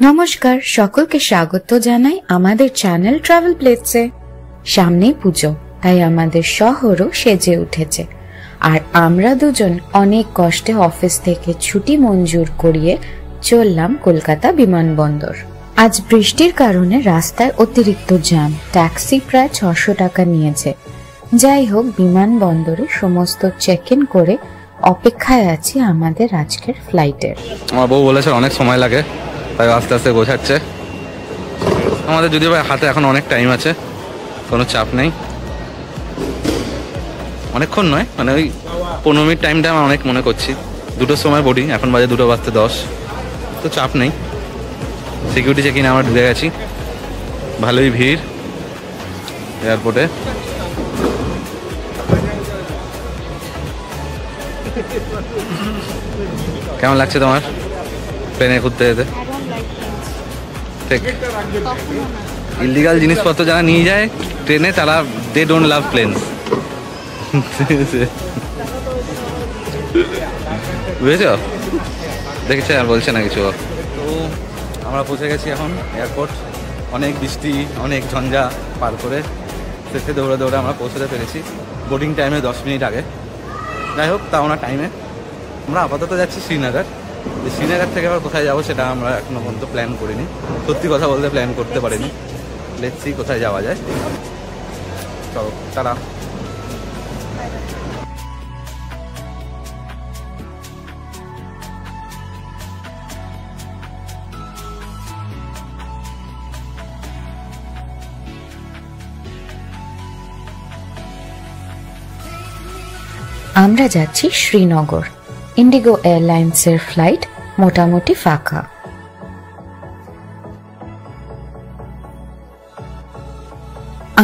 নমস্কার, সকলকে স্বাগত জানাই আমাদের চ্যানেল ট্রাভেল প্লেসে। সামনেই পুজো, তাই আমাদের শহরও সেজে উঠেছে। আর আমরা দুজন অনেক কষ্টে অফিস থেকে ছুটি মঞ্জুর করিয়ে চললাম কলকাতা বিমানবন্দর। আজ বৃষ্টির কারণে রাস্তায় অতিরিক্ত জ্যাম, ট্যাক্সি প্রায় 600 টাকা নিয়েছে। যাই হোক, বিমানবন্দরে সমস্ত চেক ইন করে অপেক্ষায় আছি আমাদের আজকের ফ্লাইটের। আমার বউ বলেছে অনেক সময় লাগে, তাই আস্তে আস্তে গোছাচ্ছে। আমাদের যদিও হাতে এখন অনেক টাইম আছে, কোনো চাপ নেই। অনেকক্ষণ নয়, মানে ওই 15 মিনিট টাইমটা আমি অনেক মনে করছি। 2টোর সময় বোর্ডিং, এখন বাজে 2:10, তো চাপ নেই। সিকিউরিটি চেক ইন আমরা ঢুকে গেছি, ভালোই ভিড় এয়ারপোর্টে। কেমন লাগছে তোমার প্লেনে ঘুরতে যেতে? ঠিক, ইলিগাল জিনিসপত্র যারা নিয়ে যায় ট্রেনে, তারা দে ডোন্ট লাভ প্লেন। বুঝেছ? দেখেছে আর বলছে না কিছু। তো আমরা পৌঁছে গেছি এখন এয়ারপোর্ট। অনেক বৃষ্টি, অনেক ঝঞ্ঝা পার করে শেষে দৌড়ে দৌড়ে আমরা পৌঁছতে পেরেছি বোর্ডিং টাইমে 10 মিনিট আগে। যাই হোক, তাও না টাইমে। আমরা আপাতত যাচ্ছি শ্রীনগর। শ্রীনগর থেকে আবার কোথায় যাবো সেটা আমরা এখনো পর্যন্ত প্ল্যান করিনি। সত্যি কথা বলতে প্ল্যান করতে পারিনি। লেটস সি কোথায় যাওয়া যায়। চলো, টাটা। আমরা যাচ্ছি শ্রীনগর। ইন্ডিগো এয়ারলাইন্সের ফ্লাইট মোটামুটি ফাঁকা।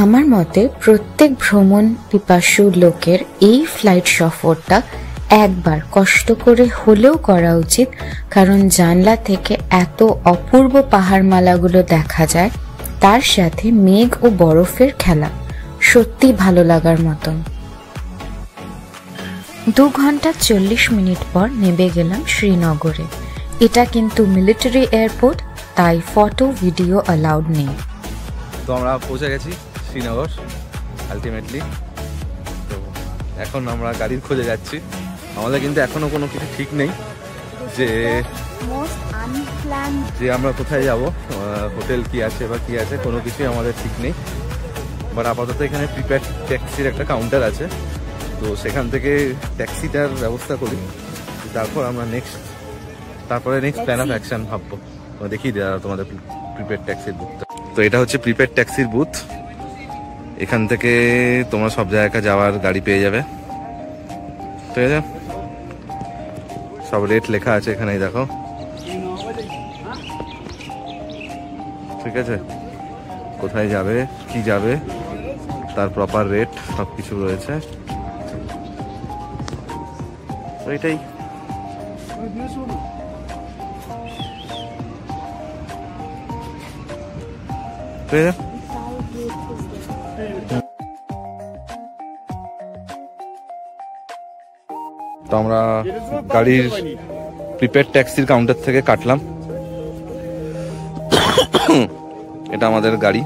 আমার মতে প্রত্যেক ভ্রমণ পিপাসু লোকের এই ফ্লাইট সফরটা একবার কষ্ট করে হলেও করা উচিত, কারণ জানলা থেকে এত অপূর্ব পাহাড়মালাগুলো দেখা যায়, তার সাথে মেঘ ও বরফের খেলা, সত্যি ভালো লাগার মতন। 2 ঘন্টা 40 মিনিট পর নেমে গেলাম শ্রীনগরে। এটা কিন্তু মিলিটারি এয়ারপোর্ট, তাই ফটো ভিডিও অ্যালাউড নেই। তো আমরা পৌঁছে গেছি শ্রীনগর আলটিমেটলি। তো এখন আমরা গাড়ির খোঁজে যাচ্ছি। আমাদের কিন্তু এখনো কোনো কিছু ঠিক নেই যে আমরা কোথায় যাব, হোটেল কি আছে বা কি আছে, কোনো কিছুই আমাদের ঠিক নেই। বাট আপাতত এখানে প্রিপেড ট্যাক্সির একটা কাউন্টার আছে, তো সেখান থেকে ট্যাক্সিটার ব্যবস্থা করি। তারপর আমরা নেক্সট প্ল্যান অফ অ্যাকশন ভাববো। দেখিয়ে দেওয়া তোমাদের প্রিপেড ট্যাক্সির বুথটা। তো এটা হচ্ছে প্রিপেড ট্যাক্সির বুথ। এখান থেকে তোমরা সব জায়গায় যাওয়ার গাড়ি পেয়ে যাবে। ঠিক আছে, সব রেট লেখা আছে এখানে, দেখো। ঠিক আছে, কোথায় যাবে, কি যাবে, তার প্রপার রেট সব কিছু রয়েছে। এটাই তো আমরা গাড়ির প্রিপেড ট্যাক্সির কাউন্টার থেকে কাটলাম। এটা আমাদের গাড়ি।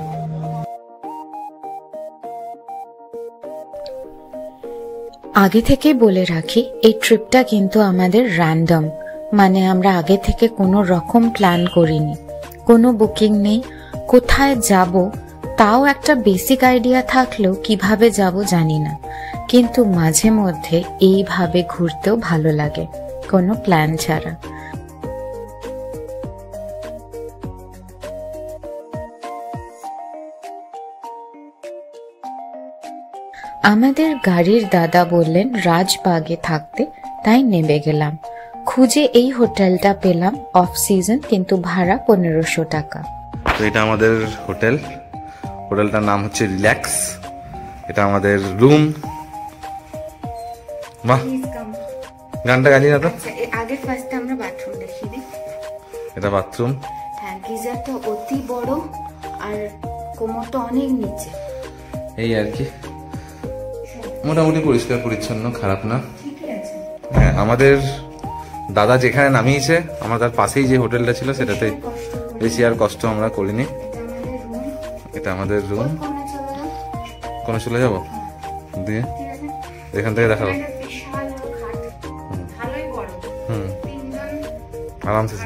আগে থেকে বলে রাখি, এই ট্রিপটা কিন্তু আমাদের র্যান্ডম, মানে আমরা আগে থেকে কোনো রকম প্ল্যান করিনি, কোনো বুকিং নেই। কোথায় যাব তাও একটা বেসিক আইডিয়া থাকলেও কিভাবে যাব জানি না, কিন্তু মাঝে মধ্যে এইভাবে ঘুরতেও ভালো লাগে, কোনো প্ল্যান ছাড়া। আমাদের গাড়ির দাদা বললেন রাজবাগে থাকতে, তাই নেমে গেলাম। খুঁজে এই হোটেলটা পেলাম, অফ সিজন, কিন্তু ভাড়া 1500 টাকা। তো এটা আমাদের হোটেল। হোটেলটার নাম হচ্ছে রিল্যাক্স। এটা আমাদের রুম। বাহ, গানটা গালি না তো। আগে ফার্স্ট আমরা বাথরুম দেখিয়ে দিই। এটা বাথরুম। হ্যাঁ, গিজারটা অতি বড় আর কোমরটা অনেক নিচে। এই আর কি, মোটামুটি পরিষ্কার পরিচ্ছন্ন, খারাপ না। হ্যাঁ, আমাদের দাদা যেখানে নামিয়েছে, আমার তার পাশেই যে হোটেলটা ছিল সেটাতে বেশি আর কষ্ট আমরা করিনি। এটা আমাদের রুম। কোনে চলে যাবো দিয়ে এখান থেকে দেখাবো। আরামসে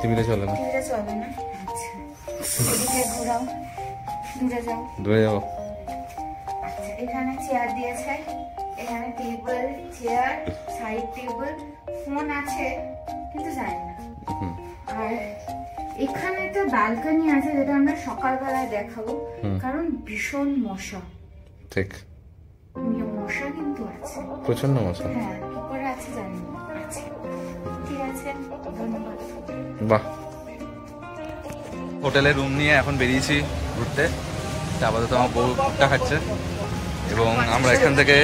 টিভিটা চলে না, দূরে যাবো। এখানে চেয়ার দিয়েছে, এখানে table, chair, side table, phone আছে কিন্তু জানি না। আর এখানে একটা ব্যালকনি আছে যেটা আমরা সকালবেলায় দেখাবো, কারণ ভীষণ মশা। ঠিক, মশা কিন্তু আছে, প্রচন্ড মশা। হ্যাঁ, কি করে আছে জানি না, আছে। ঠিক আছে, ধন্যবাদ। বাহ, হোটেলের রুম নিয়ে এখন বেরিয়েছি ঘুরতে। আপাতত আমার বউ ভুট্টা খাচ্ছে এবং আমরা এখান থেকে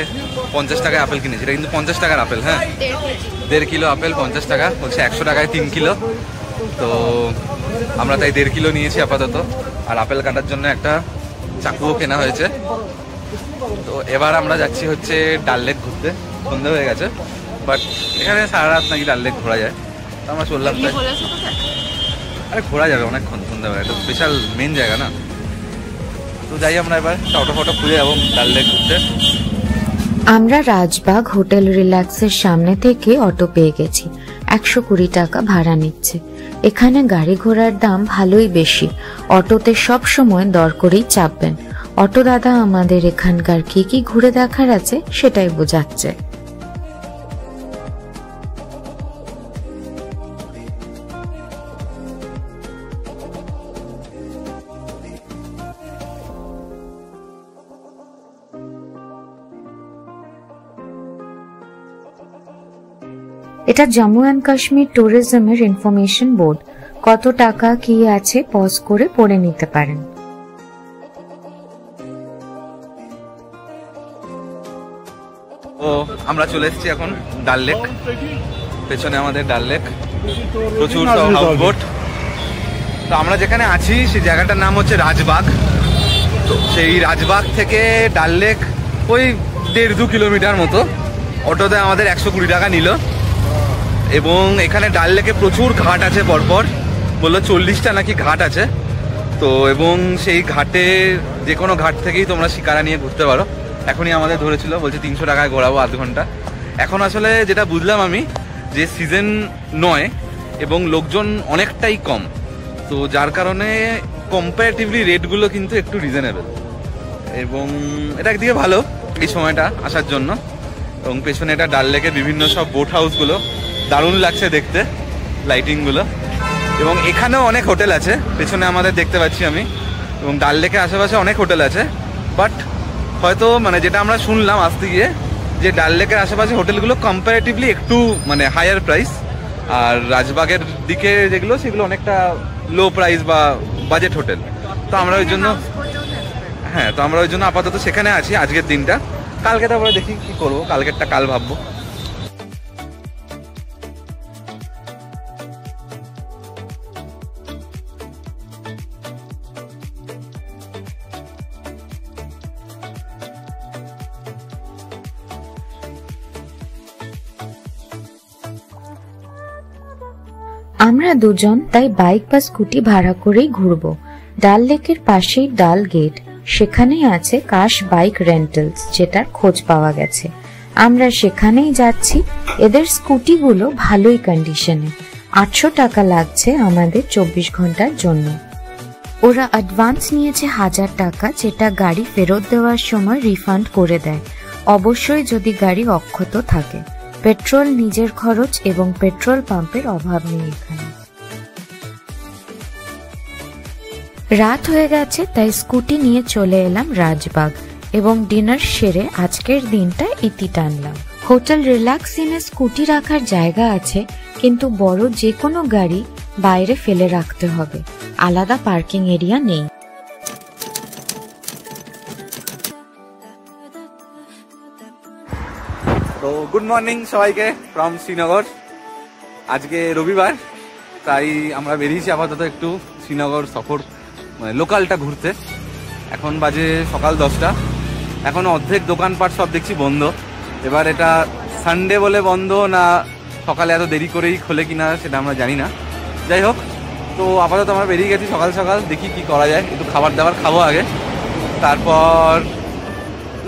50 টাকায় আপেল কিনেছি। এটা কিন্তু 50 টাকার আপেল, হ্যাঁ, 1.5 কিলো আপেল 50 টাকা, বলছে 100 টাকায় 3 কিলো। তো আমরা তাই 1.5 কিলো নিয়েছি আপাতত। আর আপেল কাটার জন্য একটা চাকুও কেনা হয়েছে। তো এবার আমরা যাচ্ছি হচ্ছে ডাল লেক ঘুরতে। সন্ধ্যা হয়ে গেছে, বাট এখানে সারা রাত নাকি ডাল লেক ঘোরা যায়। তো আমরা চললাম তাই। আরে ঘোরা যাবে অনেকক্ষণ, সন্ধ্যাবেলা, এটা স্পেশাল মেন জায়গা না। তো যাই আমরা এবার অটো ফটো খুঁজে যাবো ডাল লেক ঘুরতে। আমরা রাজবাগ হোটেল রিল্যাক্সের সামনে থেকে অটো পেয়ে গেছি। 120 টাকা ভাড়া নিচ্ছে। এখানে গাড়ি ঘোড়ার দাম ভালোই বেশি। অটোতে সব সময় দর করেই চাপবেন। অটো দাদা আমাদের এখানকার কি কি ঘুরে দেখার আছে সেটাই বোঝাচ্ছে। এটা জম্মু অ্যান্ড কাশ্মীর ট্যুরিজমের ইনফরমেশন বোর্ড। কত টাকা কি আছে পজ করে পড়ে নিতে পারেন। ও আমরা চলে এসেছি এখন ডাল লেক। পেছনে আমাদের ডাল লেক, প্রচুর হাউসবোট। তো আমরা যেখানে আছি সেই জায়গাটার নাম হচ্ছে রাজবাগ। তো সেই রাজবাগ থেকে ডাল লেক ওই 1.5-2 কিলোমিটার মতো। অটোতে আমাদের 120 টাকা নিল। এবং এখানে ডাল লেকে প্রচুর ঘাট আছে, পরপর বললো 40টা নাকি ঘাট আছে। তো এবং সেই ঘাটে যে কোনো ঘাট থেকেই তোমরা শিকারা নিয়ে ঘুরতে পারো। এখনই আমাদের ধরেছিল, বলছে 300 টাকায় ঘোরাবো আধ ঘন্টা। এখন আসলে যেটা বুঝলাম আমি, যে সিজন নয় এবং লোকজন অনেকটাই কম, তো যার কারণে কম্পারেটিভলি রেটগুলো কিন্তু একটু রিজনেবল। এবং এটা একদিকে ভালো এই সময়টা আসার জন্য। এবং পেছনে এটা ডাল লেকের বিভিন্ন সব বোট হাউসগুলো দারুণ লাগছে দেখতে, লাইটিংগুলো। এবং এখানেও অনেক হোটেল আছে, পেছনে আমাদের দেখতে পাচ্ছি আমি। এবং ডাল লেকের আশেপাশে অনেক হোটেল আছে, বাট হয়তো মানে যেটা আমরা শুনলাম আসতে গিয়ে, যে ডাল লেকের আশেপাশে হোটেলগুলো কম্পারেটিভলি একটু মানে হায়ার প্রাইস, আর রাজবাগের দিকে যেগুলো সেগুলো অনেকটা লো প্রাইস বা বাজেট হোটেল। তো আমরা ওই জন্য, হ্যাঁ, তো আমরা ওই জন্য আপাতত সেখানে আছি আজকের দিনটা। কালকে তারপরে দেখি কি করবো, কালকেরটা কাল ভাববো। আমরা দুজন তাই বাইক বা স্কুটি ভাড়া করেই ঘুরবো। ডাল লেকের পাশেই ডাল গেট, সেখানেই আছে কাশ বাইক রেন্টালস, যেটার খোঁজ পাওয়া গেছে। আমরা সেখানেই যাচ্ছি। এদের স্কুটিগুলো ভালোই কন্ডিশনে। 800 টাকা লাগছে আমাদের 24 ঘন্টার জন্য। ওরা অ্যাডভান্স নিয়েছে 1000 টাকা, যেটা গাড়ি ফেরত দেওয়ার সময় রিফান্ড করে দেয়, অবশ্যই যদি গাড়ি অক্ষত থাকে। পেট্রোল নিজের খরচ এবং পেট্রোল পাম্পের অভাব নেই এখানে। রাত হয়ে গেছে, তাই স্কুটি নিয়ে চলে এলাম রাজবাগ এবং ডিনার সেরে আজকের দিনটা ইতি টানলাম। হোটেল রিল্যাক্স ইনে স্কুটি রাখার জায়গা আছে, কিন্তু বড় যে কোনো গাড়ি বাইরে ফেলে রাখতে হবে, আলাদা পার্কিং এরিয়া নেই। তো তো গুড মর্নিং সবাইকে ফ্রম শ্রীনগর। আজকে রবিবার, তাই আমরা বেরিয়েছি আপাতত একটু শ্রীনগর সফর মানে লোকালটা ঘুরতে। এখন বাজে সকাল 10টা, এখন অর্ধেক দোকানপাট সব দেখছি বন্ধ। এবার এটা সানডে বলে বন্ধ না সকালে এত দেরি করেই খোলে কিনা সেটা আমরা জানি না। যাই হোক, তো আপাতত আমরা বেরিয়ে গেছি সকাল সকাল, দেখি কি করা যায়। একটু খাবার দাবার খাবো আগে, তারপর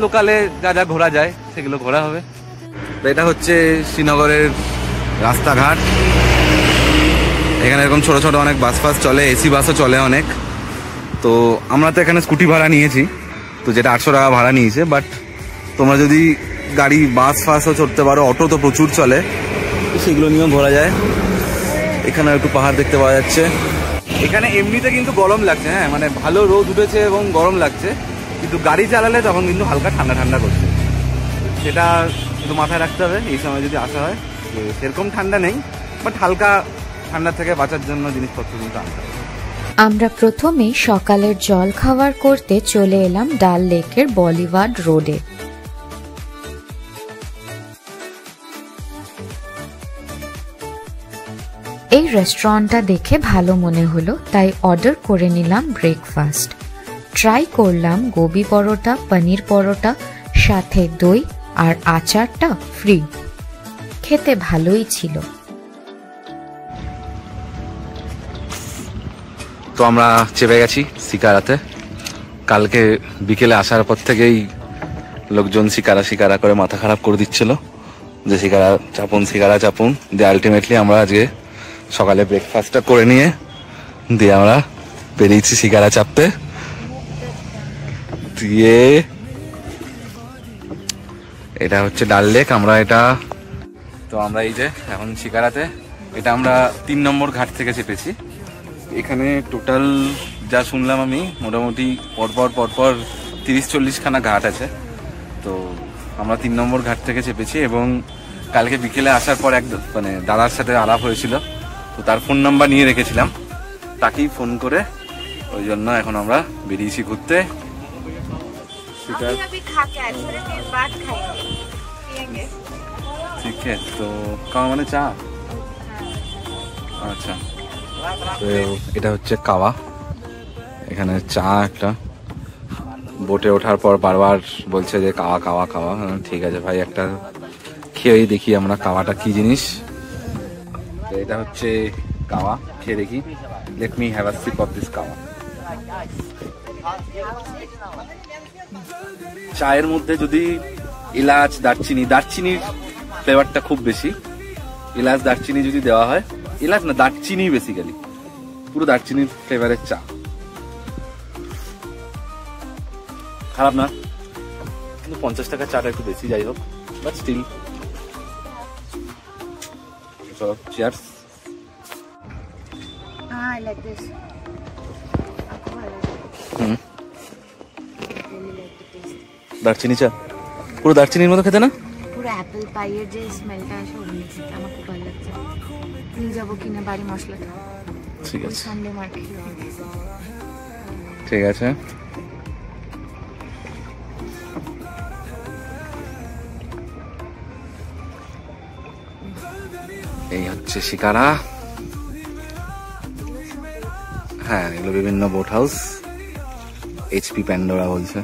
লোকালে যা যা ঘোরা যায় সেগুলো ঘোরা হবে। তো এটা হচ্ছে শ্রীনগরের রাস্তাঘাট। এখানে এরকম ছোট ছোট অনেক বাস ফাস চলে, এসি বাসও চলে অনেক। তো আমরা তো এখানে স্কুটি ভাড়া নিয়েছি, তো যেটা 800 টাকা ভাড়া নিয়েছে। বাট তোমরা যদি গাড়ি বাস ফাসও চড়তে পারো, অটো তো প্রচুর চলে, সেগুলো নিয়েও ঘোরা যায়। এখানে একটু পাহাড় দেখতে পাওয়া যাচ্ছে। এখানে এমনিতে কিন্তু গরম লাগছে, হ্যাঁ মানে ভালো রোদ উঠেছে এবং গরম লাগছে, কিন্তু গাড়ি চালালে তখন কিন্তু হালকা ঠান্ডা ঠান্ডা করছে। সেটা একটু মাথায় রাখতে হবে এই সময় যদি আসা হয়। সেরকম ঠান্ডা নেই, বাট হালকা ঠান্ডা থেকে বাঁচার জন্য জিনিসপত্র কিন্তু আনতে হবে। আমরা প্রথমে সকালের জল খাবার করতে চলে এলাম ডাল লেকের বলিভার্ড রোডে। এই রেস্টুরেন্টটা দেখে ভালো মনে হলো, তাই অর্ডার করে নিলাম ব্রেকফাস্ট। ট্রাই করলাম গোবি পরোটা, পনির পরোটা, সাথে দই আর আচারটা ফ্রি। খেতে ভালোই ছিল। তো আমরা চেপে গেছি শিকারাতে। কালকে বিকেলে আসার পর থেকেই লোকজন শিকারা করে মাথা খারাপ করে দিচ্ছিল যে শিকারা চাপুন। দিয়ে আলটিমেটলি আমরা আজকে সকালে ব্রেকফাস্টটা করে নিয়ে দিয়ে আমরা বেরিয়েছি শিকারা চাপতে। দিয়ে এটা হচ্ছে ডাল লেক। আমরা এই যে এখন শিকারাতে, এটা আমরা 3 নম্বর ঘাট থেকে চেপেছি। এখানে টোটাল যা শুনলাম আমি, মোটামুটি পরপর 30-40 খানা ঘাট আছে। তো আমরা 3 নম্বর ঘাট থেকে চেপেছি এবং কালকে বিকেলে আসার পর এক মানে দাদার সাথে আলাপ হয়েছিল, তো তার ফোন নাম্বার নিয়ে রেখেছিলাম, তাকেই ফোন করে ওই জন্য এখন আমরা বেরিয়েছি ঘুরতে। ঠিক আছে, তো কাওয়া মানে চা। আচ্ছা, তো এটা হচ্ছে কাওয়া। এখানে চা একটা বোটে ওঠার পর বারবার বলছে যে কাওয়া কাওয়া কাওয়া। ঠিক আছে ভাই, একটা খেয়েই দেখি আমরা কাওয়াটা কি জিনিস। তো এটা হচ্ছে কাওয়া, খেয়ে দেখি। Let me have a sip of this kahwa. চায়ের মধ্যে যদি এলাচ, দারচিনির ফ্লেভারটা খুব বেশি। এলাচ দারচিনি যদি দেওয়া হয়, এলাচ না দারচিনি, বেসিক্যালি পুরো দারচিনির ফ্লেভারের চা। খারাপ না, কিন্তু 50 টাকার চাটা একটু বেশি, যাই হোক, বাট স্টিল। চলো, চিয়ার্স। দারচিনি চা পুরো দারচিনির মতো খেতে না? পুরো অ্যাপেল পাইয়ের যে স্মেলটা আসে ওগুলো খেতে আমার খুব ভালো লাগছে। নিয়ে যাবো কিনে বাড়ি মশলাটা। ঠিক আছে, সানডে মার্কেট। ঠিক আছে। এই হচ্ছে শিকারা। হ্যাঁ, এগুলো বিভিন্ন বোট হাউস। এইচপি প্যান্ডোরা বলছে।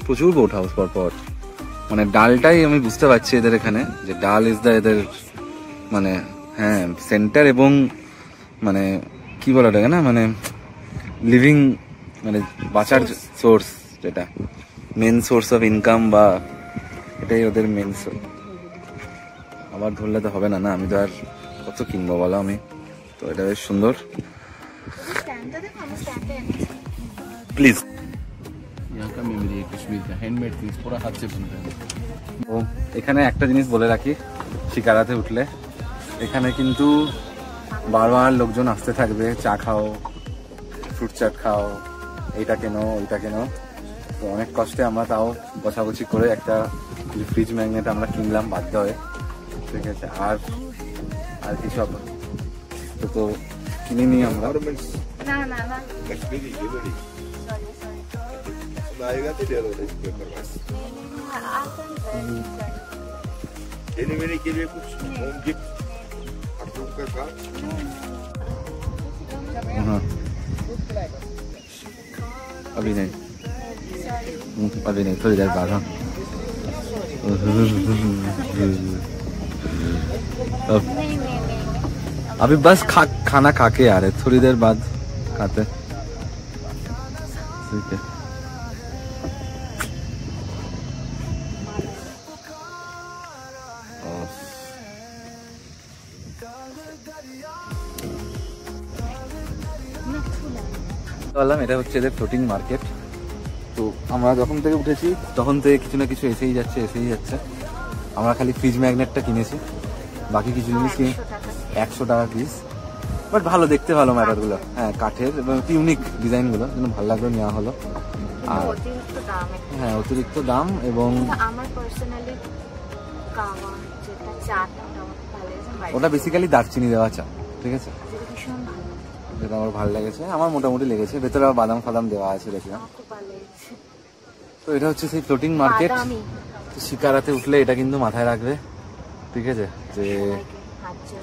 প্রচুর বোট হাউস পরপর। মানে ডালটাই আমি বুঝতে পারছি এদের এখানে, যে ডাল ইজ দা এদের মানে হ্যাঁ সেন্টার, এবং মানে কি বলা ওটাকে না, মানে লিভিং, মানে বাঁচার সোর্স, যেটা মেন সোর্স অফ ইনকাম, বা এটাই ওদের মেন সোর্স। আবার ধরলে তো হবে না, আমি তো আর কত কিনবো বলো আমি। তো এটা বেশ সুন্দর। প্লিজ। এখানে একটা জিনিস বলে রাখি, শিকারাতে উঠলে এখানে কিন্তু বারবার লোকজন আসতে থাকবে, চা খাও, ফ্রুট চাট খাও, এইটা কেনো ওইটা কেনো। তো অনেক কষ্টে আমরা তাও বছাবছি করে একটা ফ্রিজ ম্যাগনেট আমরা কিনলাম বাধ্য হয়ে। ঠিক আছে, আর কিছু তো কিনিনি আমরা। आएगा तो ले लो इसके ऊपर बस। डिलीवरी के लिए कुछ होम गिफ्ट अप्रूव का काम। हाँ अभी नहीं, अभी नहीं, थोड़ी देर बाद। हाँ अभी बस खाना खा के आ रहे, थोड़ी देर बाद खाते। ठीक है। এটা হচ্ছে এদের ফ্লোটিং মার্কেট। তো আমরা যখন থেকে উঠেছি তখন থেকে কিছু না কিছু এসেই যাচ্ছে। আমরা খালি ফ্রিজ ম্যাগনেটটা কিনেছি, বাকি কিছু জিনিস 100 টাকা পিস, বাট ভালো দেখতে, ভালো ম্যাটারগুলো। হ্যাঁ কাঠের এবং ইউনিক ডিজাইনগুলো জন্য ভালো লাগলো, নেওয়া হলো। আর হ্যাঁ অতিরিক্ত দাম। এবং ওটা বেসিক্যালি দারচিনি দেওয়া চা, ঠিক আছে, যেটা আমার ভালো লেগেছে, আমার মোটামুটি লেগেছে। ভেতরে বাদাম ফাদাম দেওয়া আছে দেখলাম। তো এটা হচ্ছে সেই ফ্লোটিং মার্কেট। তো শিকারাতে উঠলে এটা কিন্তু মাথায় রাখবে, ঠিক আছে, যে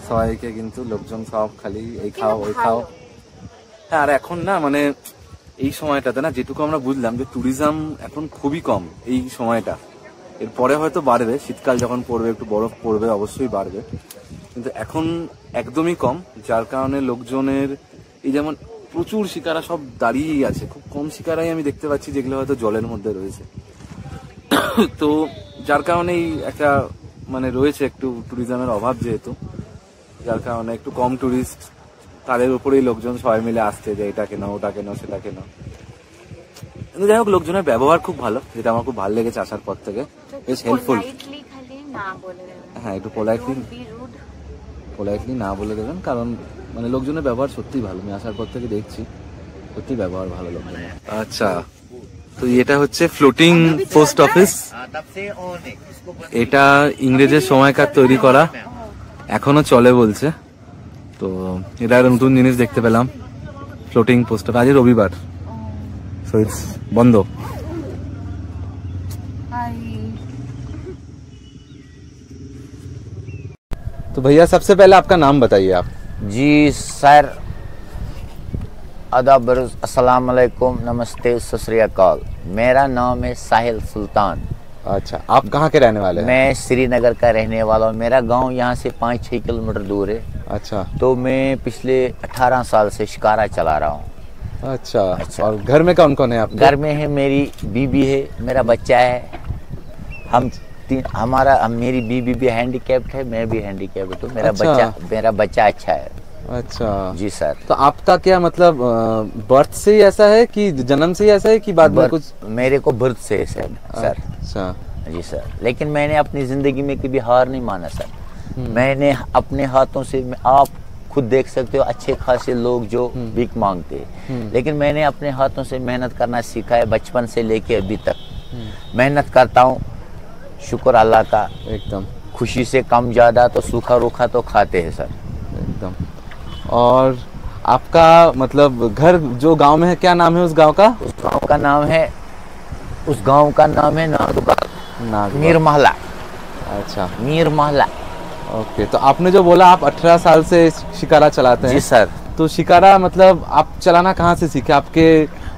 সবাইকে কিন্তু লোকজন সব খালি এই খাও ওই খাও। হ্যাঁ আর এখন না মানে এই সময়টাতে না, যেটুকু আমরা বুঝলাম যে ট্যুরিজম এখন খুবই কম এই সময়টা। এরপরে হয়তো বাড়বে, শীতকাল যখন পড়বে, একটু বরফ পড়বে, অবশ্যই বাড়বে, কিন্তু এখন একদমই কম। যার কারণে লোকজনের এই যেমন প্রচুর শিকারা সব দাঁড়িয়েই আছে, খুব কম শিকারাই আমি দেখতে পাচ্ছি যেগুলো হয়তো জলের মধ্যে রয়েছে। তো যার কারণেই একটা মানে রয়েছে একটু ট্যুরিজমের অভাব, যেহেতু যার কারণে একটু কম ট্যুরিস্ট, তাদের উপরেই লোকজন সবাই মিলে আসছে যে এটা কেন ওটা কেন সেটা কেন। কিন্তু যাই হোক লোকজনের ব্যবহার খুব ভালো, যেটা আমার খুব ভালো লেগেছে আসার পর থেকে, বেশ হেল্পফুল। হ্যাঁ একটু পোলাইটলি না বলে দেবেন, কারণ মানে লোকজনের ব্যবহার সত্যি ভালো। আমি আসার পর থেকে দেখছি সত্যি ব্যবহার ভালো লোকজনের। আচ্ছা তো এটা হচ্ছে ফ্লোটিং পোস্ট অফিস। এটা ইংরেজের সময়কার তৈরি করা, এখনো চলে বলছে। তো এটা একটা নতুন জিনিস দেখতে পেলাম, ফ্লোটিং পোস্ট অফিস। আজ রবিবার, সো ইটস বন্ধ। तो भैया सबसे पहले आपका नाम बताइए आप। जी सर, आदाब, अस्सलाम वालेकुम, नमस्ते, सत श्री अकाल। मेरा नाम है साहिल सुल्तान। अच्छा आप कहाँ के रहने वाले हैं? मैं श्रीनगर का रहने वाला हूँ। मेरा गांव यहाँ से 5-6 किलोमीटर दूर है। अच्छा तो मैं पिछले 18 साल से शिकारा चला रहा हूँ। अच्छा और घर में कौन कौन है आप? घर में है मेरी बीबी है, मेरा बच्चा है, हम मेरी बीबी भी हैंडीकैप्ड है, मैं भी हैंडीकैप्ड हूँ। मेरा बच्चा अच्छा है। अच्छा जी सर। तो आपका क्या मतलब बर्थ से ही ऐसा है कि जन्म से ही ऐसा है कि बाद में कुछ? मेरे को बर्थ से है सर। अच्छा जी सर, लेकिन मैंने अपनी जिंदगी में कभी हार नहीं माना सर। मैंने अपने हाथों से, आप खुद देख सकते हो अच्छे खासे लोग जो भीख मांगते हैं, लेकिन मैंने अपने हाथों से मेहनत करना सीखा है। बचपन से लेके अभी तक मेहनत करता हूँ, शुक्र अल्लाह का। एकदम खुशी से कम ज्यादा तो सूखा रूखा तो खाते हैं सर। एकदम। और आपका मतलब घर जो गांव में है, क्या नाम है उस गांव का? उस गांव का नाम है मीर महला। अच्छा मीर महला। ओके, तो आपने जो बोला आप 18 साल से शिकारा चलाते हैं। जी सर। तो शिकारा मतलब आप चलाना कहाँ से सीखे? आपके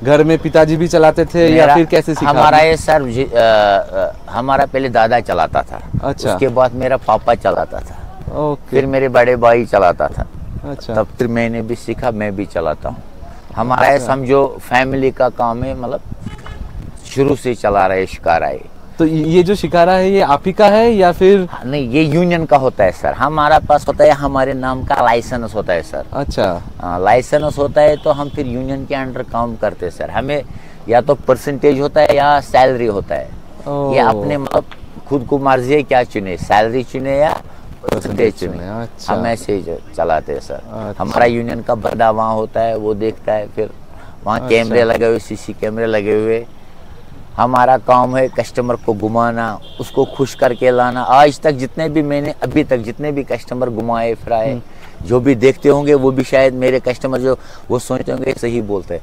घर में पिताजी भी चलाते थे या फिर कैसे सीखा? हमारा ये सर हमारा पहले दादा चलाता था। अच्छा। उसके बाद मेरा पापा चलाता था। ओके। फिर मेरे बड़े भाई चलाता था। अच्छा। तब फिर मैंने भी सीखा, मैं भी चलाता हूँ। हमारा ये समझो फैमिली का काम है, मतलब शुरू से चला रहे शिकारा। तो ये जो शिकारा है ये आप ही का है या फिर? नहीं, ये यूनियन का होता है सर। हमारा पास होता है, हमारे नाम का लाइसेंस होता है सर। अच्छा। लाइसेंस होता है तो हम फिर यूनियन के अंडर काम करते हैं सर। हमें या तो परसेंटेज होता है या सैलरी होता है। ये अपने मतलब खुद को मर्जी है क्या चुने, सैलरी चुने या परसेंटेज चुने। अच्छा। हम ऐसे ही चलाते हैं सर। अच्छा। हमारा यूनियन का बंदा वहाँ होता है, वो देखता है, फिर वहाँ कैमरे लगे हुए, सीसी कैमरे लगे हुए। हमारा काम है कस्टमर को घुमाना, उसको खुश करके लाना। आज तक अभी तक जितने भी कस्टमर घुमाए फिराए, जो भी देखते होंगे वो भी शायद मेरे कस्टमर जो वो सोचते होंगे सही बोलते हैं।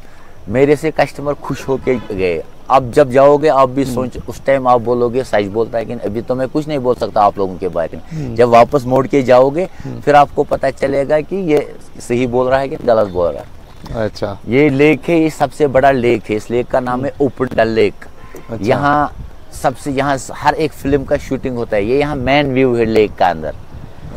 मेरे से कस्टमर खुश होके गए। आप जब जाओगे आप भी सोच, उस टाइम आप बोलोगे सच बोलता है, लेकिन अभी तो मैं कुछ नहीं बोल सकता आप लोगों के बारे में। जब वापस मोड़ के जाओगे फिर आपको पता चलेगा कि ये सही बोल रहा है कि गलत बोल रहा है। अच्छा, ये लेक है, ये सबसे बड़ा लेक है। इस लेक का नाम है ओपन डल लेक। अच्छा। यहाँ हर एक फिल्म का शूटिंग होता है। ये यहाँ मेन व्यू है लेक का अंदर।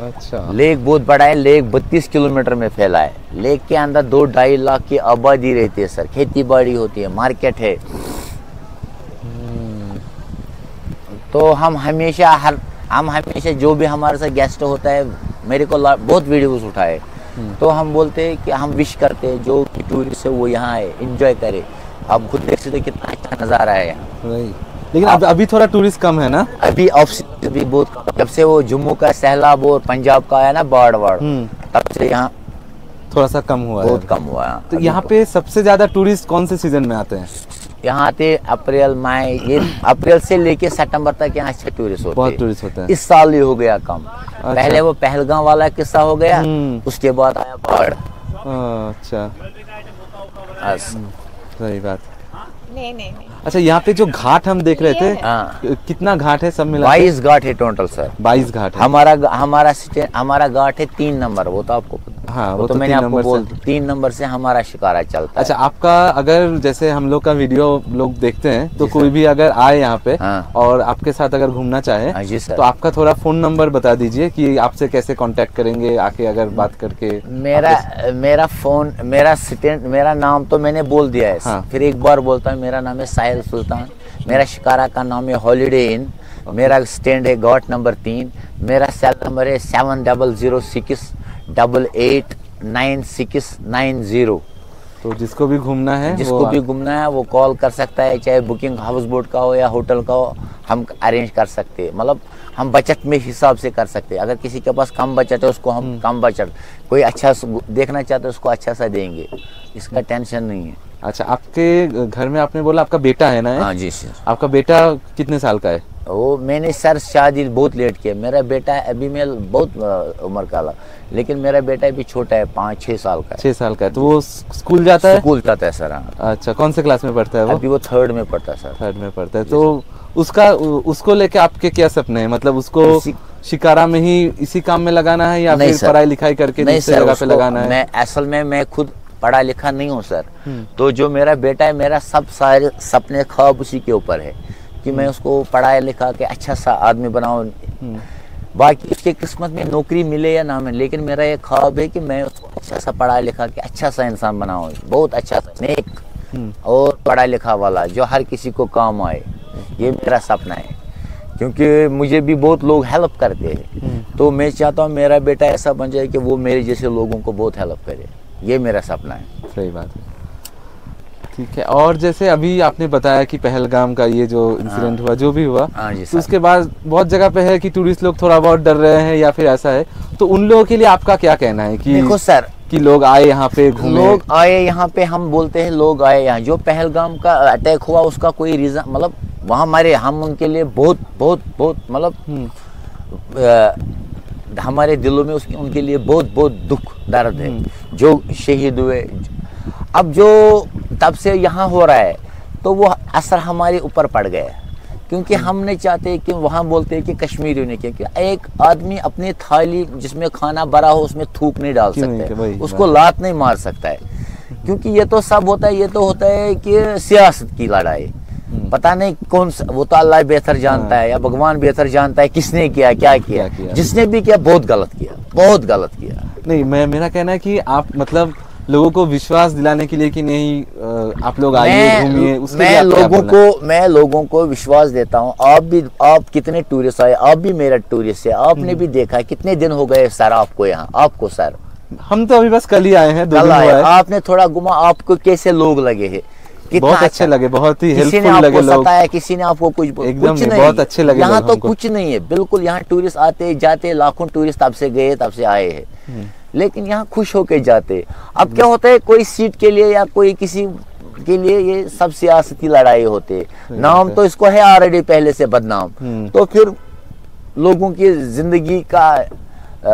अच्छा, लेक बहुत बड़ा है। लेक 32 किलोमीटर में फैला है। लेक के अंदर 2-2.5 लाख की आबादी रहती है सर। खेती बाड़ी होती है, मार्केट है। तो हम हमेशा जो भी हमारे साथ गेस्ट होता है, मेरे को बहुत वीडियोस उठाए, तो हम बोलते हैं कि हम विश करते हैं जो टूरिस्ट है वो यहाँ आए, एंजॉय करे। आप खुद देख सकते कितना अच्छा नज़ारा है यहाँ। लेकिन अभी थोड़ा टूरिस्ट कम है ना? अभी भी बहुत, जब से वो जम्मू का सैलाब और पंजाब का आया ना बाढ़ तब से यहाँ थोड़ा सा कम हुआ है। बहुत कम हुआ है। तो यहाँ पे सबसे ज्यादा टूरिस्ट कौन से सीजन में आते हैं? यहाँ आते अप्रैल मई, ये अप्रैल से लेके सितंबर तक यहाँ अच्छे टूरिस्ट होते हैं। बहुत टूरिस्ट होते हैं। इस साल ही हो गया कम। पहले वो पहलगाम वाला किस्सा हो गया, उसके बाद आया बाढ़। अच्छा, सही बात। नहीं। अच्छा, यहाँ पे जो घाट हम देख रहे थे, कितना घाट है सब मिला? 22 घाट है टोटल सर। 22 घाट है। हमारा घाट है 3 नंबर, वो तो आपको हाँ, वो तो मैंने आपको बोल 3 नंबर से हमारा शिकारा चलता है। अच्छा, आपका अगर जैसे हम लोग का वीडियो लोग देखते हैं तो कोई भी अगर आए यहाँ पे और आपके साथ अगर घूमना चाहे तो आपका थोड़ा फोन नंबर बता दीजिए कि आपसे कैसे कांटेक्ट करेंगे आके अगर बात करके। मेरा नाम तो मैंने बोल दिया है। फिर एक बार बोलता हूँ, मेरा नाम है साहिल सुल्तान। मेरा शिकारा का नाम है हॉलीडे इन। मेरा स्टैंड है घाट नंबर 3। मेरा सेल नंबर है 7006889690। तो जिसको भी घूमना है वो कॉल कर सकता है, चाहे बुकिंग हाउस बोट का हो या होटल का हो, हम अरेंज कर सकते हैं। मतलब हम बचत में हिसाब से कर सकते हैं। अगर किसी के पास कम बचत है उसको हम कम बचत, कोई अच्छा देखना चाहते है उसको अच्छा सा देंगे, इसका टेंशन नहीं है। अच्छा, आपके घर में आपने बोला आपका बेटा है ना? हाँ जी सर। आपका बेटा कितने साल का है? वो मैंने सर शादी बहुत लेट किया। मेरा बेटा अभी मैं बहुत उम्र का, लेकिन मेरा बेटा भी छोटा है, 5-6 साल का है। 6 साल का है। तो वो स्कूल जाता है? स्कूल जाता है सर। अच्छा, कौन से क्लास में पढ़ता है वो? अभी वो 3rd में पढ़ता है सर। 3rd में पढ़ता है। तो उसको लेके आपके क्या सपने हैं? मतलब उसको शिकारा में ही इसी काम में लगाना है या फिर पढ़ाई लिखाई करके दूसरी जगह पे लगाना है? मैं खुद पढ़ा लिखा नहीं हूँ सर। तो जो मेरा बेटा है, मेरा सब सारे सपने ख्वाब उसी के ऊपर है कि मैं उसको पढ़ाया लिखा के अच्छा सा आदमी बनाऊं। बाकी उसके किस्मत में नौकरी मिले या ना मिले, लेकिन मेरा ये ख्वाब है कि मैं उसको अच्छा सा पढ़ा लिखा के अच्छा सा इंसान बनाऊं, बहुत अच्छा सा नेक और पढ़ा लिखा वाला जो हर किसी को काम आए। ये मेरा सपना है, क्योंकि मुझे भी बहुत लोग हेल्प करते हैं। तो मैं चाहता हूँ मेरा बेटा ऐसा बन जाए कि वो मेरे जैसे लोगों को बहुत हेल्प करे। ये मेरा सपना है। सही बात है। ठीक है। और जैसे अभी आपने बताया कि पहलगाम का ये जो इंसिडेंट हुआ, जो भी हुआ, तो उसके बाद बहुत जगह पे है कि टूरिस्ट लोग थोड़ा बहुत डर रहे हैं या फिर ऐसा है, तो उन लोगों के लिए आपका क्या कहना है कि देखो सर, कि लोग आए यहाँ पे घूमे? लोग आए यहाँ पे, हम बोलते हैं लोग आए यहाँ। जो पहलगाम का अटैक हुआ उसका कोई रीजन, मतलब वहाँ हम उनके लिए बहुत बहुत बहुत मतलब हमारे दिलों में उनके लिए बहुत बहुत दुख दर्द है जो शहीद हुए। अब जो तब से यहाँ हो रहा है तो वो असर हमारे ऊपर पड़ गया, क्योंकि हम नहीं चाहते कि वहाँ बोलते हैं कि कश्मीरियों ने किया। कि एक आदमी अपनी थाली जिसमें खाना भरा हो उसमें थूक नहीं डाल सकता, उसको लात नहीं मार सकता है, क्योंकि ये तो सब होता है। ये तो होता है कि सियासत की लड़ाई, पता नहीं कौन सा, वो तो अल्लाह बेहतर जानता है या भगवान बेहतर जानता है किसने किया क्या किया। जिसने भी किया बहुत गलत किया, बहुत गलत किया। नहीं, मेरा कहना है कि आप मतलब लोगों को विश्वास दिलाने के लिए कि नहीं आप लोग आइए घूमिए, मैं लोगों को विश्वास देता हूँ। आप कितने टूरिस्ट आए, आप भी मेरा टूरिस्ट है, आपने भी देखा कितने दिन हो गए सर आपको यहाँ, आपको सर? हम तो अभी बस कल ही आए हैं, 2 दिन हुआ है। आपने थोड़ा घुमा, आपको कैसे लोग लगे हैं? बहुत अच्छे लगे, बहुत ही हेल्पफुल लगे लोग। किसी ने आपको कुछ एकदम बहुत अच्छे लगे। यहाँ तो कुछ नहीं है बिल्कुल। यहाँ टूरिस्ट आते जाते, लाखों टूरिस्ट तब से गए तब से आए हैं, लेकिन यहाँ खुश होके जाते। अब क्या होता है, कोई सीट के लिए या कोई किसी के लिए ये सब सियासती लड़ाई होते। नाम तो इसको है ऑलरेडी पहले से बदनाम, तो फिर लोगों की जिंदगी का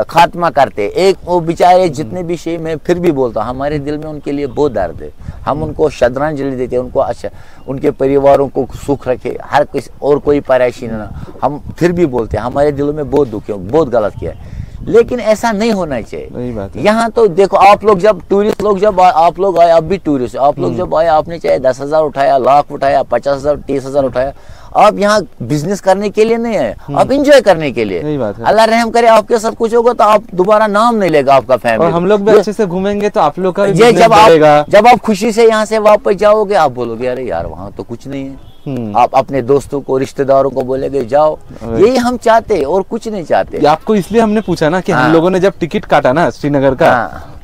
खात्मा करते। एक वो बेचारे जितने भी शे मैं फिर भी बोलता हूँ हमारे दिल में उनके लिए बहुत दर्द है। हम उनको श्रद्धांजलि देते हैं, उनको अच्छा उनके परिवारों को सुख रखे, हर किसी और कोई परेशानी ना। हम फिर भी बोलते हैं हमारे दिलों में बहुत दुख है, बहुत गलत किया है, लेकिन ऐसा नहीं होना चाहिए। यहाँ तो देखो आप लोग जब टूरिस्ट लोग जब आप लोग आए, आप भी टूरिस्ट, आप लोग जब आए आपने चाहे 10,000 उठाया, लाख उठाया, 50,000, 30,000 उठाया, आप यहाँ बिजनेस करने के लिए नहीं है, आप एंजॉय करने के लिए। अल्लाह रहम करे आपके साथ कुछ होगा तो आप दोबारा नाम नहीं लेगा आपका फैमिली, और हम लोग भी अच्छे से घूमेंगे तो आप लोग का भी ये जब आप खुशी से यहाँ से वापस जाओगे आप बोलोगे अरे यार वहाँ तो कुछ नहीं है। आप अपने दोस्तों को रिश्तेदारों को बोलेगे जाओ, यही हम चाहते हैं और कुछ नहीं चाहते। आपको इसलिए हमने पूछा ना कि हम लोगों ने जब टिकट काटा ना श्रीनगर का,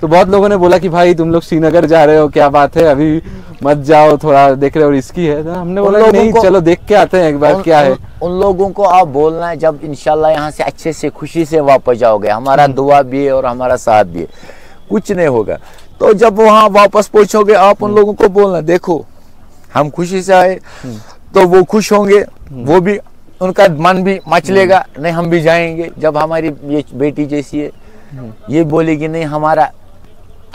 तो बहुत लोगों ने बोला कि भाई तुम लोग श्रीनगर जा रहे हो, क्या बात है, अभी मत जाओ, थोड़ा देख रहे हो रिस्की है। तो हमने बोला नहीं चलो देख के आते हैं एक बार क्या है। उन लोगों को आप बोलना है जब इंशाल्लाह यहाँ से अच्छे से खुशी से वापस जाओगे, हमारा दुआ भी है और हमारा साथ भी है, कुछ नहीं होगा। तो जब वहाँ वापस पहुंचोगे आप उन लोगों को बोलना देखो हम खुशी से आए, तो वो खुश होंगे, वो भी उनका मन भी मचलेगा, नहीं हम भी जाएंगे। जब हमारी ये बेटी जैसी है ये बोलेगी नहीं हमारा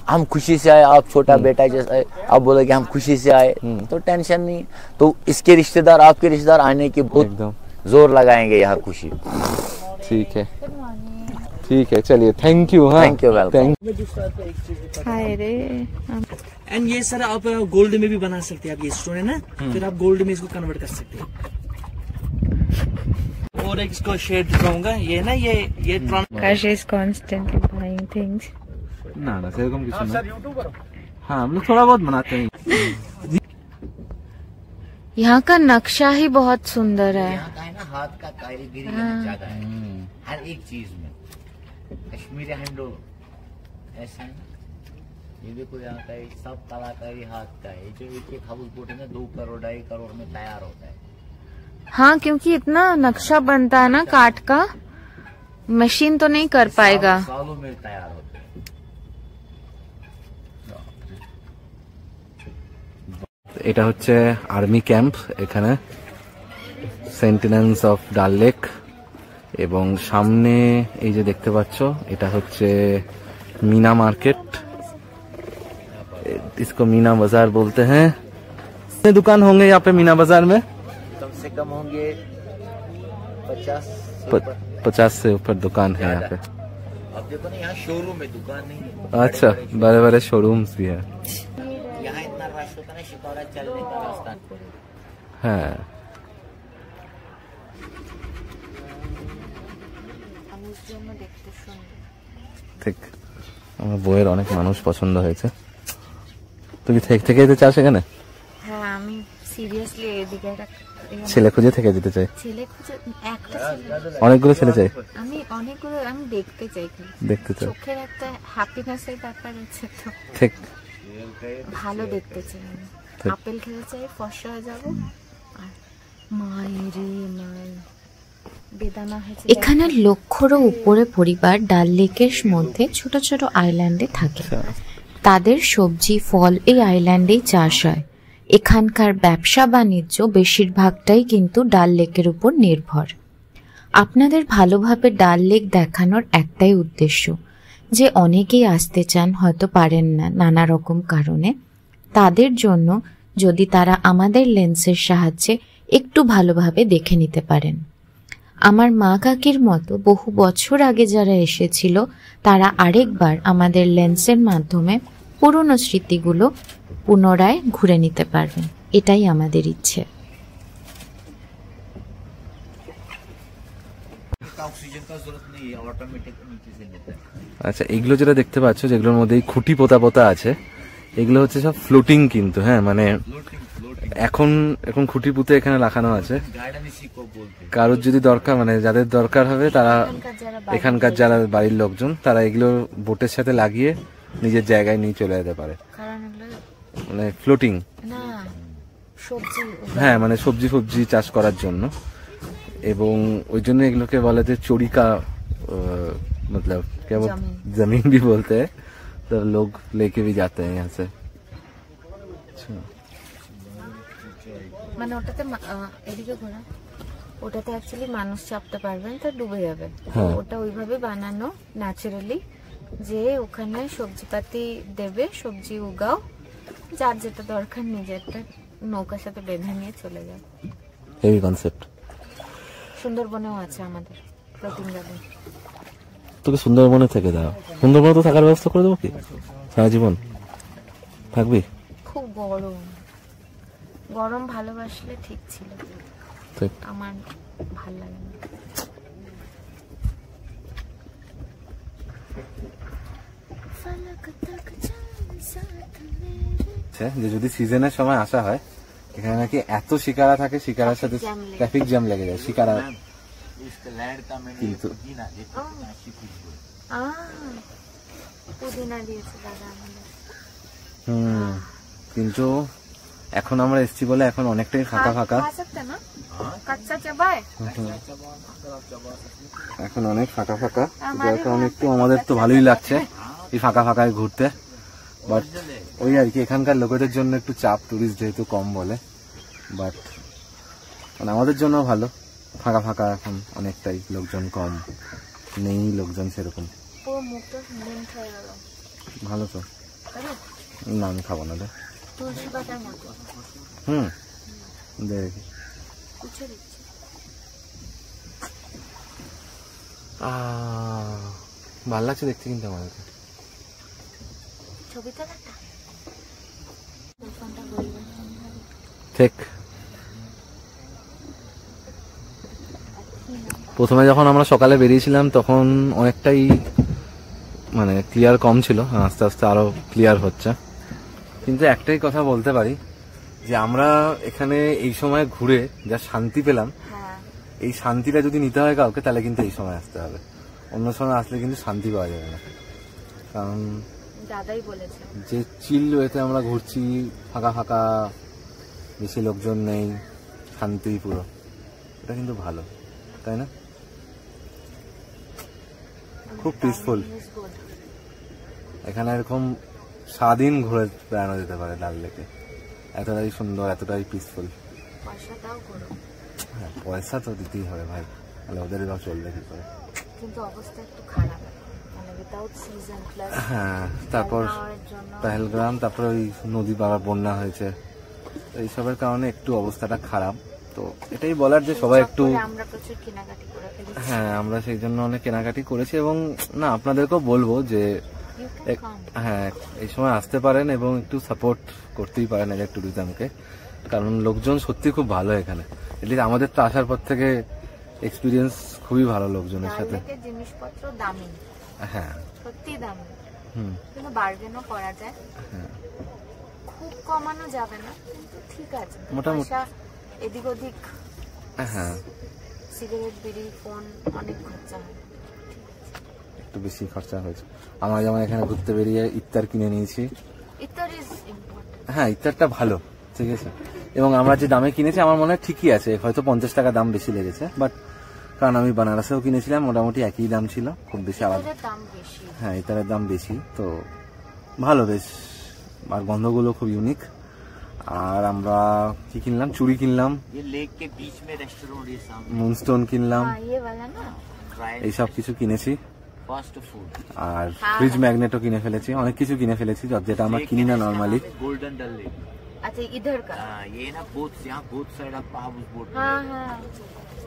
हम खुशी से आए, आप छोटा बेटा जैसा है, आप बोलोगे हम खुशी से आए, तो टेंशन नहीं। तो इसके रिश्तेदार आपके रिश्तेदार आने की बहुत जोर लगाएंगे यहाँ खुशी। ठीक है ठीक है, चलिए thank you. Thank you, welcome. हाय रे। एंड ये सर आप गोल्ड में भी बना सकते हैं, आप ये स्टोन है ना, फिर आप गोल्ड में इसको कन्वर्ट कर सकते हैं। और एक इसको शेड दिखाऊंगा, ये ना ये Kash is constantly buying things. ना सेरकम कुछ नहीं। हाँ हम लोग थोड़ा बहुत बनाते हैं। यहाँ का नक्शा ही बहुत सुंदर है। यहाँ का है ना हाथ का कारीगरी ज्यादा है हर एक चीज में। कश्मीरी हैंडलूम ऐसा है ना, ये देखो यहाँ का सब कलाकारी हाथ का है। जो एक हाउस बोट है ना 2 करोड़ 2.5 करोड़ में तैयार होता है। हाँ क्योंकि इतना नक्शा बनता है ना काठ का, मशीन तो नहीं कर पाएगा। सालों में तैयार होता है। এটা হচ্ছে আর্মি ক্যাম্প, এখানে সেন্টিনেন্স অফ ডাল লেক, এবং সামনে এই যে দেখতে পাচ্ছ এটা হচ্ছে मीना मार्केट, इसको मीना बाजार बोलते हैं। कितने दुकान होंगे यहाँ पे मीना बाजार में? कम से कम होंगे 50 से ऊपर दुकान है यहाँ पे। अब देखो ना यहाँ शोरूम में दुकान नहीं है। अच्छा, बड़े बड़े शोरूम्स भी है। यहाँ इतना रश होता है शिकारा चलने का रास्ता হ্যাঁ ঠিক, আমার বইয়ের অনেক মানুষ পছন্দ হয়েছে। তুই থেকে যেতে চাস এখানে? হ্যাঁ আমি সিরিয়াসলি এদিকে ছেলে খুঁজে থেকে যেতে চাই। ছেলে খুঁজে একটা ছেলে, অনেকগুলো ছেলে চাই। আমি অনেকগুলো আমি দেখতে চাই, দেখতে চাই, চোখের একটা হ্যাপিনেসের ব্যাপার আছে তো, ঠিক ভালো দেখতে চাই। আপেল খেতে চাই, ফর্সা হয়ে যাবো। আর মায়েরে মাই বেদানা হয়েছে। এখানে লক্ষরও উপরে পরিবার ডাল লেকের মধ্যে ছোট ছোট আইল্যান্ডে থাকে। তাদের সবজি ফল এই আইল্যান্ডেই চাষ হয়। এখানকার ব্যবসা বাণিজ্য বেশিরভাগটাই কিন্তু ডাল লেকের উপর নির্ভর। আপনাদের ভালোভাবে ডাল লেক দেখানোর একটাই উদ্দেশ্য যে অনেকেই আসতে চান হয়তো পারেন না নানা রকম কারণে, তাদের জন্য যদি তারা আমাদের লেন্সের সাহায্যে একটু ভালোভাবে দেখে নিতে পারেন। আমার মা কাকির মতো বহু বছর আগে যারা এসেছিল তারা আরেকবার আমাদের লেন্সের মাধ্যমে পুরনো স্মৃতিগুলো পুনরায় ঘুরে নিতে পারবেন, এটাই আমাদের ইচ্ছে। আচ্ছা, এগুলো যেটা দেখতে পাচ্ছ যেগুলোর মধ্যে খুঁটি পোতা পোতা আছে, এগুলো হচ্ছে সব ফ্লোটিং কিন্তু। হ্যাঁ মানে এখন এখন খুঁটি পুঁতে এখানে রাখানো আছে। কারোর যদি দরকার মানে যাদের দরকার হবে তারা এখানকার যারা বাড়ির লোকজন তারা এগুলো বোটের সাথে লাগিয়ে নিজের জায়গায় নিয়ে চলে যেতে পারে, মানে ফ্লোটিং। হ্যাঁ মানে সবজি ফবজি চাষ করার জন্য, এবং ওই জন্য এগুলোকে বলে যে চড়িকা, मतलब क्या वो जमीन भी बोलते हैं, तो लोग लेके भी जाते हैं यहाँ से। মানে ওটাতে এদিকে ঘোরা ওটাতে অ্যাকচুয়ালি মানুষ চাপতে পারবেন, তা ডুবে যাবে। ওটা ওইভাবে বানানো ন্যাচারালি, যে ওখানে সবজিপাতি দেবে, সবজি উগাও, যার যেটা দরকার নিজেরটা নৌকার সাথে বেঁধে নিয়ে চলে যাও। Heavy concept. সুন্দরবনেও আছে আমাদের ফ্লোটিং গার্ডেন। তোকে সুন্দরবনে থেকে দাও, সুন্দরবনে তো থাকার ব্যবস্থা করে দেবো কি সারা জীবন থাকবি? খুব গরম, গরম ভালোবাসলে ঠিক ছিল, আমার ভাল লাগে না। যে যদি সিজনের সময় আসা হয়, এখানে নাকি এত শিকারা থাকে, শিকারার সাথে ট্রাফিক জ্যাম লেগে যায় শিকারা। কিন্তু কিন্তু এখন আমরা এসছি বলে এখন অনেকটাই ফাঁকা ফাঁকা, এখন অনেক ফাঁকা ফাঁকা, যার কারণে একটু আমাদের তো ভালোই লাগছে এই ফাঁকা ফাঁকায় ঘুরতে। বাট ওই আর কি, এখানকার লোকেদের জন্য একটু চাপ, টুরিস্ট যেহেতু কম বলে, বাট মানে আমাদের জন্য ভালো, ফাঁকা ফাঁকা এখন অনেকটাই, লোকজন কম, নেই লোকজন সেরকম। ভালো তো, না আমি খাবো না রে। দেখি ভালো লাগছে দেখতে, কিন্তু আমাদেরকে ঠিক। প্রথমে যখন আমরা সকালে বেরিয়েছিলাম তখন অনেকটাই মানে ক্লিয়ার কম ছিল, আস্তে আস্তে আরো ক্লিয়ার হচ্ছে। কিন্তু একটাই কথা বলতে পারি যে আমরা এখানে এই সময় ঘুরে যা শান্তি পেলাম, এই শান্তিটা যদি নিতে হয় কাউকে, তাহলে কিন্তু এই সময় আসতে হবে, অন্য সময় আসলে কিন্তু শান্তি পাওয়া যাবে না। কারণ দাদাই বলেছে যে চিল ওয়েতে আমরা ঘুরছি, ফাঁকা ফাঁকা, বেশি লোকজন নেই, শান্তি পুরো, এটা কিন্তু ভালো, তাই না? খুব পিসফুল এখানে, এরকম সারাদিন ঘুরে বেড়ানো যেতে পারে ডাল লেকে, এতটাই সুন্দর, এতটাই পিসফুল। হ্যাঁ, পয়সা তো দিতেই হবে ভাই, তাহলে ওদের এবার চলবে কি করে। কিন্তু অবস্থা একটু খারাপ, হ্যাঁ। তারপর পেহেলগ্রাম, তারপরে ওই নদী বাবার বন্যা হয়েছে, এইসবের কারণে একটু অবস্থাটা খারাপ। তো এটাই বলার যে সবাই একটু, হ্যাঁ আমরা সেই জন্য অনেক কেনাকাটি করেছি, এবং না আপনাদেরকেও বলবো যে হ্যাঁ এই সময় আসতে পারেন এবং একটু সাপোর্ট করতেই পারেন এদের ট্যুরিজমকে, কারণ লোকজন সত্যি খুব ভালো এখানে। এটলিস্ট আমাদের তো আসার পর থেকে এক্সপিরিয়েন্স খুবই ভালো লোকজনের সাথে। জিনিসপত্র দামি, হ্যাঁ সত্যি দামি, কিন্তু বার্গেনও করা যায়, খুব কমানো যাবে না, কিন্তু ঠিক আছে মোটামুটি এদিক ওদিক। হ্যাঁ, সিগারেট, বিড়ি, ফোন, অনেক খরচা হয়, একটু বেশি খরচা হয়েছে। আমরা যেমন এখানে ঘুরতে বেরিয়ে ইফতার কিনে নিয়েছি, হ্যাঁ ইফতারটা ভালো, ঠিক আছে, এবং আমরা যে দামে কিনেছি আমার মনে হয় ঠিকই আছে, হয়তো 50 টাকা দাম বেশি লেগেছে, বাট কারণ আমি বানারসেও কিনেছিলাম, মোটামুটি একই দাম ছিল, খুব বেশি আলাদা। হ্যাঁ ইফতারের দাম বেশি, তো ভালো বেশ, আর গন্ধগুলো খুব ইউনিক। আর আমরা কি কিনলাম, চুড়ি কিনলাম, মুনস্টোন কিনলাম, এইসব কিছু কিনেছি, আর ফ্রিজ ম্যাগনেটও কিনে ফেলেছি, অনেক কিছু কিনে ফেলেছি যেটা আমরা কিনি না নর্মালি। গোল্ডেন ডাল লেক, আচ্ছা ইধর কা ये ना बोथ यहां बोथ साइड आप हाउस बोट, हां हां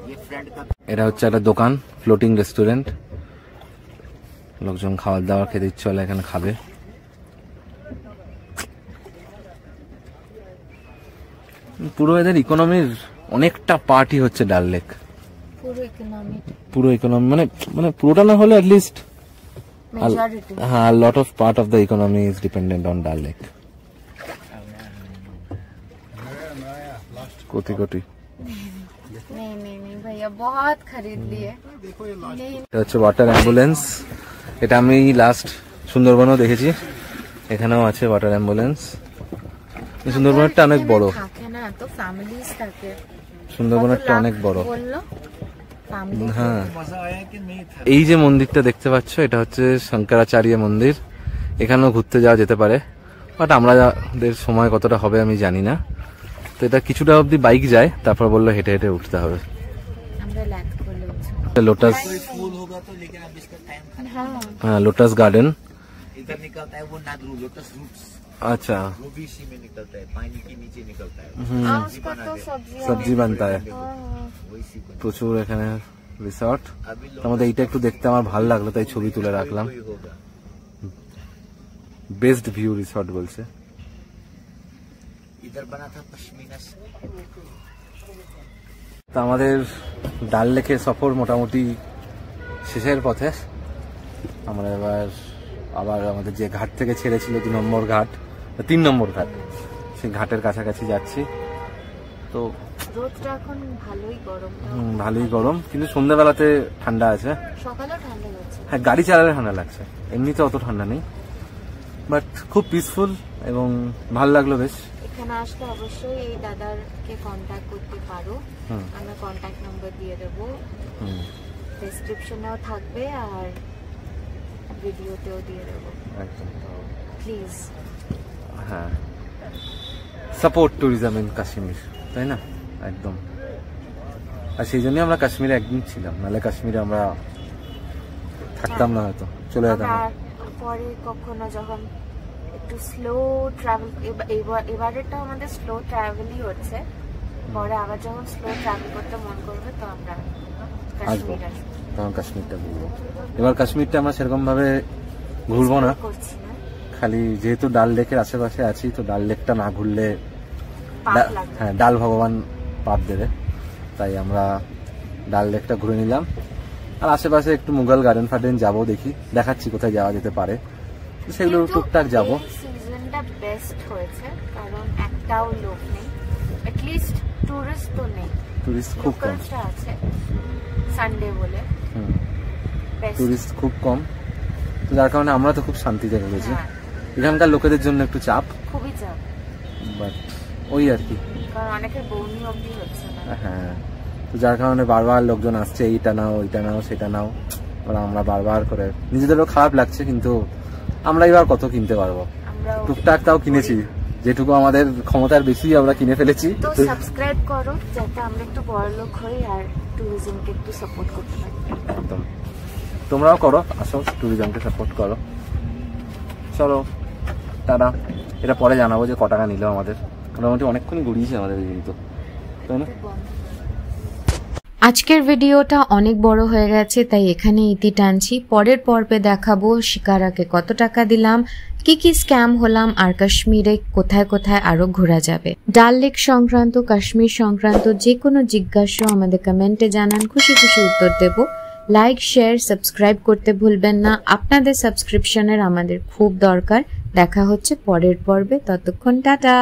ये फ्रंट का। এটা হচ্ছে একটা দোকান, ফ্লোটিং রেস্টুরেন্ট, লোকজন খাওয়া দাওয়া খেতে ইচ্ছে হলে এখানে খাবে। পুরো এদের ইকোনমির অনেকটা পার্টই হচ্ছে ডাল লেক, পুরো ইকোনমি মানে পুরোটা না হলে অ্যাটলিস্ট হ্যাঁ lot of part of the economy is dependent on ডাল লেক। কোটি কোটি এটা হচ্ছে ওয়াটার অ্যাম্বুলেন্স, এটা আমি লাস্ট সুন্দরবনেও দেখেছি, এখানেও আছে ওয়াটার অ্যাম্বুলেন্স। সুন্দরবনেরটা অনেক বড়, সুন্দরবনেরটা অনেক বড়। হ্যাঁ, এই যে মন্দিরটা দেখতে পাচ্ছ এটা হচ্ছে শঙ্করাচার্য মন্দির, এখানেও ঘুরতে যাওয়া যেতে পারে, বাট আমাদের সময় কতটা হবে আমি জানি না। তো এটা কিছুটা অবধি বাইক যায়, তারপর বললো হেঁটে হেঁটে উঠতে হবে। আমরা ল্যান্ড করলে लोटस फूल होगा तो, लेकिन अब इसका टाइम खत्म। हाँ लोटस गार्डन इधर निकलता है वो नादरू लोटस रूट्स, अच्छा वो भी इसी में निकलता है, पानी के नीचे निकलता है, उसका तो सब्जी बनता है वो इसी को প্রচুর এখানে রিসর্ট। अभी তার মধ্যে এইটা একটু দেখতে আমার ভালো লাগলো তাই ছবি তুলে রাখলাম। ही होगा। বেস্ট ভিউ রিসর্ট বলছে। इधर बना था पश्मीना से। তা আমাদের ডাল লেকের সফর মোটামুটি শেষের পথে। আমরা এবার আবার আমাদের যে ঘাট থেকে ছেড়েছিল 2 নম্বর ঘাট 3 নম্বর ঘাট সেই ঘাটের কাছাকাছি যাচ্ছি। তো রোদটা এখন ভালোই গরম কিন্তু সন্ধ্যাবেলাতে ঠান্ডা আছে, সকালেও ঠান্ডা লাগছে। হ্যাঁ গাড়ি চালালে ঠান্ডা লাগছে, এমনিতে অত ঠান্ডা নেই, বাট খুব পিসফুল এবং ভালো লাগলো বেশ। এখানে আসলে অবশ্যই এই দাদারকে কন্ট্যাক্ট করতে পারো, আমরা কন্ট্যাক্ট নাম্বার দিয়ে দেবো, ডেসক্রিপশনেও থাকবে আর ভিডিওতেও দিয়ে দেবো, প্লিজ। হ্যাঁ সাপোর্ট ট্যুরিজম ইন কাশ্মীর, তাই না? একদম। আর সেই জন্যই আমরা কাশ্মীরে একদিন ছিলাম, নাহলে কাশ্মীরে আমরা থাকতাম না, হয়তো চলে যেতাম। পরে কখনো যখন একটু স্লো ট্রাভেল, এবারেরটা আমাদের স্লো ট্রাভেলই হচ্ছে, পরে আবার যখন স্লো ট্রাভেল করতে মন করবে তো আমরা কাশ্মীর আসবো, তখন কাশ্মীরটা ঘুরবো। এবার কাশ্মীরটা আমরা সেরকম ভাবে ঘুরবো না, করছি না, খালি যেহেতু ডাল লেকের আশেপাশে আছি তো ডাল লেকটা না ঘুরলে পাপ লাগবে। হ্যাঁ ডাল ভগবান পাপ দেবে, তাই আমরা ডাল লেকটা ঘুরে নিলাম। আর আশেপাশে একটু মুঘল গার্ডেন ফার্ডেন যাবো, দেখি দেখাচ্ছি কোথায় যাওয়া যেতে পারে, সেগুলো টুকটাক যাবো। সিজনটা বেস্ট হয়েছে কারণ একটাও লোক নেই, অ্যাটলিস্ট টুরিস্ট তো নেই, টুরিস্ট খুব কম আছে সানডে বলে, টুরিস্ট খুব কম, তো যার কারণে আমরা তো খুব শান্তিতে রয়েছি। হ্যাঁ। এখানকার লোকেদের জন্য একটু চাপ, খুবই চাপ, বাট ওই আর কি, কারণ অনেকের বৌনি অবধি হচ্ছে না। হ্যাঁ, তো যার কারণে বারবার লোকজন আসছে, এইটা নাও ওইটা নাও সেটা নাও, ওরা আমরা বারবার করে, নিজেদেরও খারাপ লাগছে, কিন্তু আমরা এবার কত কিনতে পারবো, টুকটাক তাও কিনেছি, যেটুকু আমাদের ক্ষমতার বেশি আমরা কিনে ফেলেছি। তো সাবস্ক্রাইব করো যাতে আমরা একটু বড় লোক হই আর ট্যুরিজমকে একটু সাপোর্ট করতে পারি। একদম, তোমরাও করো, আসো ট্যুরিজমকে সাপোর্ট করো। চলো টাটা। এটা পরে জানাবো যে ক টাকা নিল আমাদের, মোটামুটি অনেকক্ষণ ঘুরিয়েছে আমাদের কিন্তু, তাই না? আজকের ভিডিওটা অনেক বড় হয়ে গেছে তাই এখানে ইতি টানছি, পরের পর্বে দেখাবো শিকারাকে কত টাকা দিলাম, কি কি স্ক্যাম হলাম, আর কাশ্মীরে কোথায় কোথায় আরো ঘোরা যাবে। ডাল লেক সংক্রান্ত, কাশ্মীর সংক্রান্ত যে কোনো জিজ্ঞাসা আমাদের কমেন্টে জানান, খুশি খুশি উত্তর দেব। লাইক শেয়ার সাবস্ক্রাইব করতে ভুলবেন না, আপনাদের সাবস্ক্রিপশনের আমাদের খুব দরকার। দেখা হচ্ছে পরের পর্বে, ততক্ষণ টাটা।